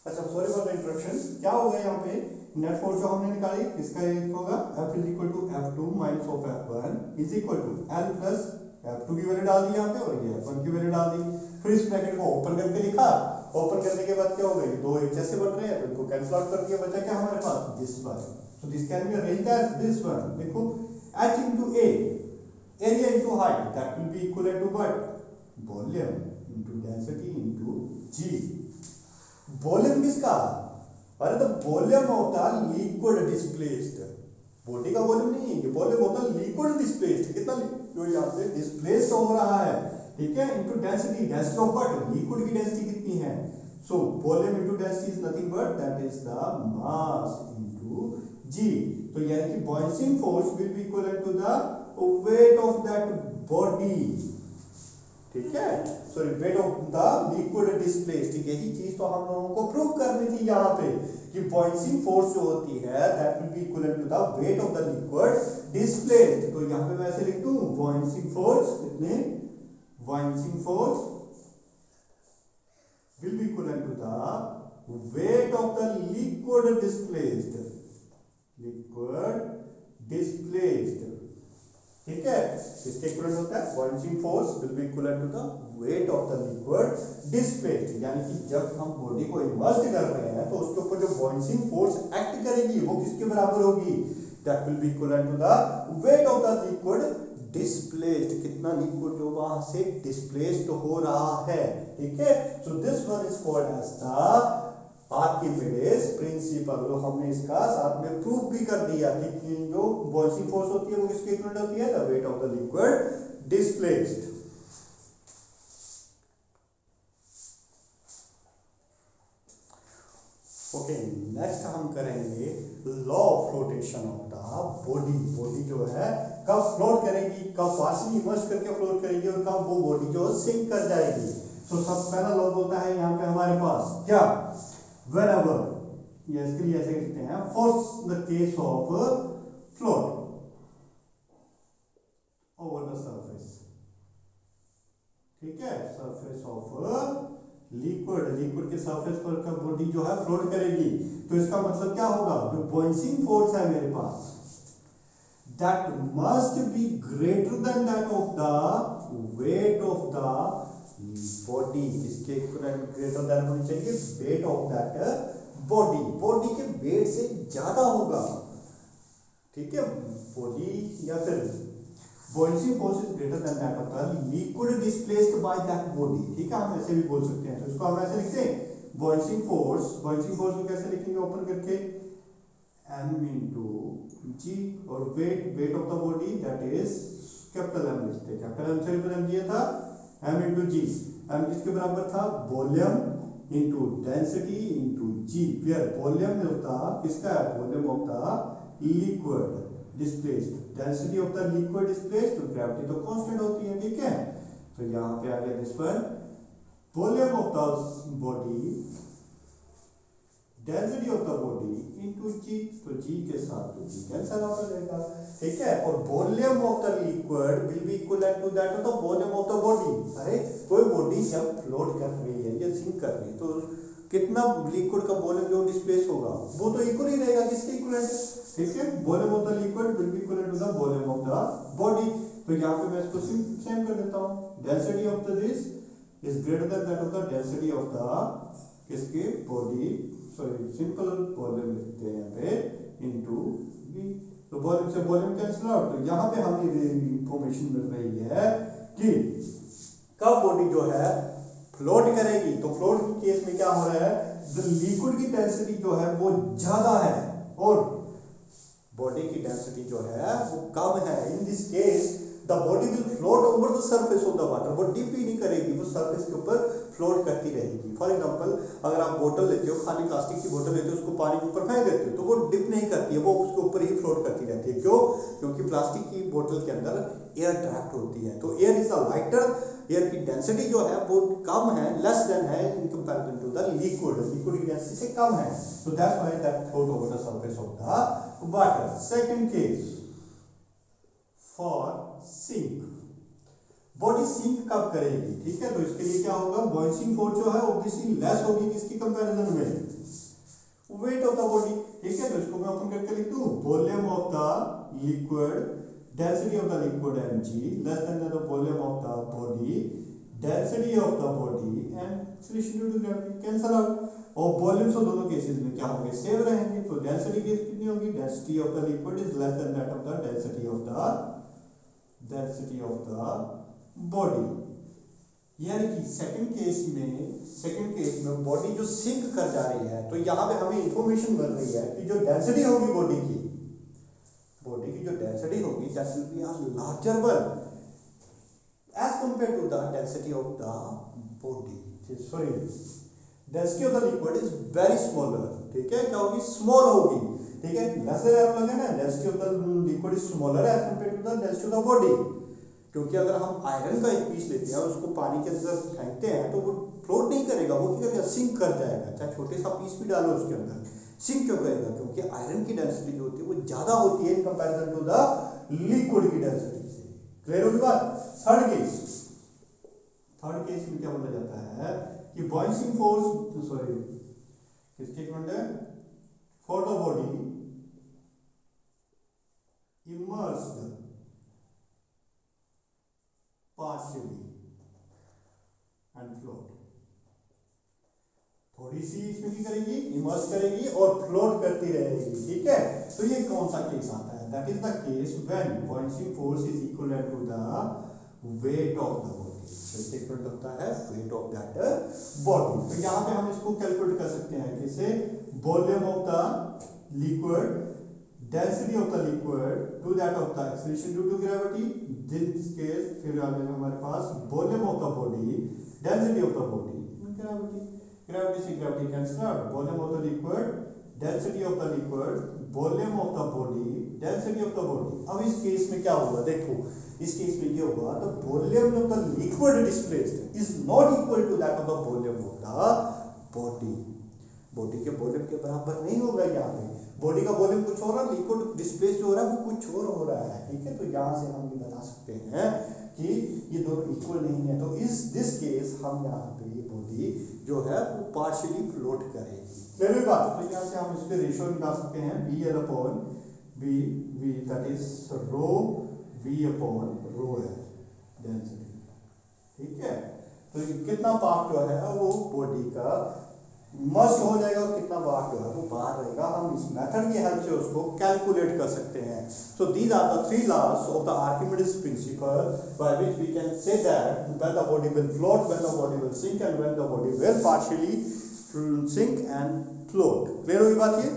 अच्छा sorry for the interruption, क्या होगा यहाँ पे नेट फोर्स जो हमने निकाली इसका एक होगा F is equal to F2 minus of F1 is equal to L plus F2 की वैल्यू डाल दी यहाँ पे और ये F1 की वैल्यू डाल दी। फिर इस ब्रैकेट को ओपन करके लिखा, ओपन करने के बाद क्या होगा, ये दो एक जैसे बन रहे हैं तो इनको कैंसिल आउट कर दिया, बचा क्या हमारे पास this one. So this can be arranged as this one. देखो H into A, area into height, that will be equivalent to what? Volume into density into G। Volume किसका? अरे द वॉल्यूम होता है लिक्विड डिस्प्लेस्ड, बॉडी का volume नहीं है, ये volume होता है लिक्विड डिस्प्लेस्ड। कितना जो यहाँ से डिस्प्लेस्ड हो रहा है, ठीक है, into density, density of what, liquid की डेंसिटी कितनी है। So volume into density is nothing but that is the mass into जी। तो यानी कि buoyant force will be equal to the weight of that body, ठीक है, sorry weight of the liquid displaced. यही चीज तो हम लोगों को प्रूव करनी थी यहाँ पे कि बॉइलिंग फोर्स जो होती है that will be equal to the weight of the liquid displaced. तो यहाँ पे मैं ऐसे लिख दूं बॉइलिंग फोर्स कितने, boiling force will be equal to the weight of the liquid displaced, liquid displaced, ठीक है। इसके इक्विवेलेंट होता है boiling force will be equivalent to the weight of the liquid displaced. यानी कि जब हम बॉडी को इमर्स्ड कर रहे हैं तो उसके ऊपर जो बॉइलिंग फोर्स एक्ट करेगी वो किसके बराबर होगी, that will be equivalent to the weight of the liquid displaced. कितना लिक्विड जो वहां से डिस्प्लेस्ड हो रहा है, ठीक है। So this one is called as the Archimedes principle. हमने इसका साथ में प्रूफ भी कर दिया कि जो बॉइलिंग फोर्स होती है वो किसके इक्विवेलेंट होती है, the weight of the liquid displaced. Okay, next हम करेंगे law of flotation of the body. Body जो है कब फ्लोट करेगी, कब पार्शियली इमर्ज करके फ्लोट करेगी और कब वो बॉडी जो सिंक कर जाएगी। तो सब पहला लॉ बोलता है यहाँ पे हमारे पास क्या, whenever, ये इसके लिए ऐसे लिखते हैं force the case of float over the surface, ठीक है, surface of liquid, liquid के surface पर का बॉडी जो है फ्लोट करेगी। तो इसका मतलब क्या होगा, जो बॉइलिंग फोर्स है मेरे पास that must be greater than that of the weight of the body, इसके इक्विवेलेंट ग्रेटर देन होनी चाहिए wait of that body, body के वेट से ज्यादा होगा, ठीक है। बॉडी या फिर boiling force is greater than that of the liquid displaced by that body, ठीक है, हम ऐसे भी बोल सकते हैं। तो इसको हम ऐसे लिखते हैं बॉइलिंग फोर्स को कैसे लिखेंगे, ओपन करके m into g और wait of the body that is capital M लिखते हैं, कैपिटल M से रिप्रेजेंट किया था m into g, m किसके बराबर था, volume into density into g, where volume होता किसका है, volume of the liquid displaced, density of the liquid displaced, तो ग्रेविटी तो कांस्टेंट होती है, ठीक है। तो यहाँ पे आ गया this one volume of the body, density of the body into जी, तो जी के साथ तो जी कैंसिल आउट हो जाएगा, ठीक है। और volume of the liquid will be equivalent to that of the volume of the body. अरे कोई बॉडी जब फ्लोट कर रही है या सिंक कर रही है तो कितना लिक्विड का वॉल्यूम जो डिस्प्लेस होगा वो तो इक्वल ही रहेगा, किसके इक्विवेलेंट, ठीक है। Volume of the liquid will be equivalent to the volume of the body. तो यहाँ पे मैं इसको सेम कर देता हूँ, density of the this is greater than that of the density of the किसके बॉडी, सॉरी सिंपल वॉल्यूम लिखते हैं यहाँ पे इनटू v। तो वॉल्यूम से वॉल्यूम कैंसिल आउट, तो यहाँ पे हमें इंफॉर्मेशन मिल रही है कि कब बॉडी जो है फ्लोट करेगी। तो फ्लोट के केस में क्या हो रहा है, द लिक्विड की डेंसिटी जो है वो ज्यादा है और बॉडी की डेंसिटी जो है वो कम है। In this case the body will float over the surface of the water, वो डिप ही नहीं करेगी, वो सरफेस के ऊपर फ्लोट करती रहेगी। फॉर एग्जांपल अगर आप बोतल लेते हो, खाली प्लास्टिक की बोतल लेते हो, उसको पानी के ऊपर फेंक देते हो तो वो डिप नहीं करती है, वो उसके ऊपर ही फ्लोट करती रहती है। क्यों, क्योंकि प्लास्टिक की बोतल के अंदर एयर ट्रैप्ड होती है। तो air is a lighter, air की डेंसिटी जो है वो कम है, लेस देन है in comparison to the liquid, liquid की डेंसिटी से कम है। So that's why that float over the surface of the water. Second case for sink, body sink कब करेगी, ठीक है। तो इसके लिए क्या होगा, बॉइलिंग फोर्स जो है ऑब्वियसली लेस होगी किसकी कंपैरिजन में, वेट ऑफ द बॉडी, ठीक है। तो इसको मैं ओपन करके लिख दूं, volume of the liquid, density of the liquid mg less than the volume of the body, density of the body and acceleration due to gravity. Cancel out, और volumes दोनों केसेस में क्या होंगे, सेम रहेंगे। तो डेंसिटी कितनी होगी, density of the liquid is less than that of the density of the body. यानी कि सेकंड केस में बॉडी जो सिंक कर जा रही है, तो यहाँ पे हमें इंफॉर्मेशन मिल रही है कि जो डेंसिटी होगी बॉडी की जो डेंसिटी होगी that will be a larger one as compare to the density of the body. Sorry, density of the liquid is very smaller, ठीक है। क्या होगी, स्मॉल होगी, ठीक है। लेसर एरो लगे ना, density of the liquid is smaller as compare to the density of the body. क्योंकि अगर हम आयरन का एक पीस लेते हैं और उसको पानी के अंदर फेंकते हैं तो वो फ्लोट नहीं करेगा, वो क्या करेगा, सिंक कर जाएगा। चाहे छोटे सा पीस भी डालो उसके अंदर, सिंक क्यों करेगा, क्योंकि आयरन की डेंसिटी जो होती है वो ज्यादा होती है in comparison to the liquid की डेंसिटी से। क्लियर होगी बात। थर्ड केस में क्या बोला जाता है कि बॉइलिंग फोर्स, सॉरी किसके इक्वल है, for the body immersed partially and float। थोड़ी सी इसमें क्या करेगी, इमर्स करेगी और फ्लोट करती रहेगी, ठीक है। तो ये कौन सा केस आता है, that is the case when boiling force is equal to the weight of the body. इससे इक्वल होता है वेट ऑफ दैट बॉडी। तो यहाँ पे हम इसको कैलकुलेट कर सकते हैं कैसे, volume of the liquid, density of the liquid to that of the acceleration due to gravity. This case फिर आ गया हमारे पास volume of the body, density of the body, gravity से gravity cancel out, volume of the liquid, density of the liquid, volume of the body, density of the body. अब इस case में क्या होगा, देखो इस केस में ये होगा, the volume of the liquid displaced is not equal to that of the volume of the body. Body के वॉल्यूम के बराबर नहीं होगा। यहाँ पे बॉडी का वॉल्यूम कुछ हो रहा है, लिक्विड डिस्प्लेस जो हो रहा है वो कुछ और हो रहा है, ठीक है। तो यहाँ से हम ये बता सकते हैं कि ये दोनों इक्वल नहीं है। तो इस दिस केस हम यहाँ पे ये बॉडी जो है वो पार्शियली फ्लोट करेगी। क्लियर बात। तो यहाँ से हम इसके रेशियो निकाल सकते हैं, BL upon V that is rho V upon rho है डेंसिटी, ठीक है। तो कितना पार्ट जो है वो बॉडी का मस्ट हो जाएगा और कितना पार्ट जो है वो बाहर रहेगा। हम इस मेथड की हेल्प से उसको कैलकुलेट कर सकते हैं। So these are the three laws of the Archimedes principle by which we can say that when the body will float, when the body will sink and when the body will partially sink and float. Clear हुई बात ये।